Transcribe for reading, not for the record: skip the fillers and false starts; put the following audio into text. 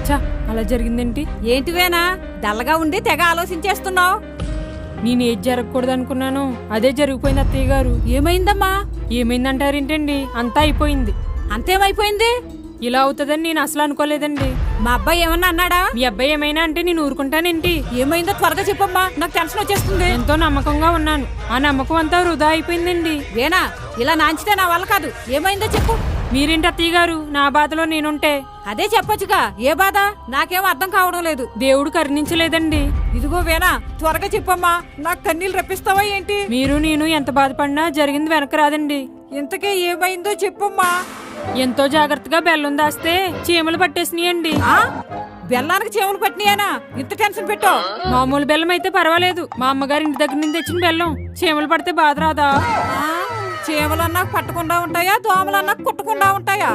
చా అలా జరిగిందేంటి? ఏంటివేనా డల్లగా ఉండి తెగ ఆలోచించేస్తున్నావు? నేనేది జరగకూడదు అనుకున్నాను అదే జరిగిపోయింది అత్తయ్య గారు. ఏమైందమ్మా? ఏమైందంటారేంటండి? అంతా అయిపోయింది. అంతేమైపోయింది? ఇలా అవుతుందని నేను అసలు అనుకోలేదండి. మా అబ్బాయి ఏమన్నా అన్నాడా? మీ అబ్బాయి ఏమైనా అంటే నేను ఊరుకుంటానేంటి? ఏమైందో త్వరగా చెప్పమ్మా, నాకు టెన్షన్ వచ్చేస్తుంది. ఎంతో నమ్మకంగా ఉన్నాను, ఆ నమ్మకం అంతా వృధా అయిపోయిందండి. వేనా ఇలా నాంచితే నా వల్ల కాదు. ఏమైందో చెప్పు. మీరేంటి అత్తయ్య గారు, నా బాధలో నేనుంటే? అదే చెప్పొచ్చుగా. ఏ బాధ? నాకేం అర్థం కావడం లేదు. దేవుడు కరుణించలేదండి. ఇదిగో వేనా, త్వరగా చెప్పమ్మా, నాకు కన్నీళ్ళు రప్పిస్తావా ఏంటి? మీరు నేను ఎంత బాధపడినా జరిగింది వెనక రాదండి. ఇంతకే ఏమైందో చెప్పమ్మా. ఎంతో జాగ్రత్తగా బెల్లం దాస్తే చీమలు పట్టేసినాయండి. బెల్లానికి చీమలు పట్టినాయనా? ఇంత టెన్షన్ పెట్టో. మామూలు బెల్లం అయితే పర్వాలేదు, మా అమ్మగారి ఇంటి దగ్గర నుంచి తెచ్చిన బెల్లం చీమలు పడితే బాధ రాదా? చీమలన్నా పట్టకుండా ఉంటాయా, దోమలన్నా కుట్టకుండా ఉంటాయా?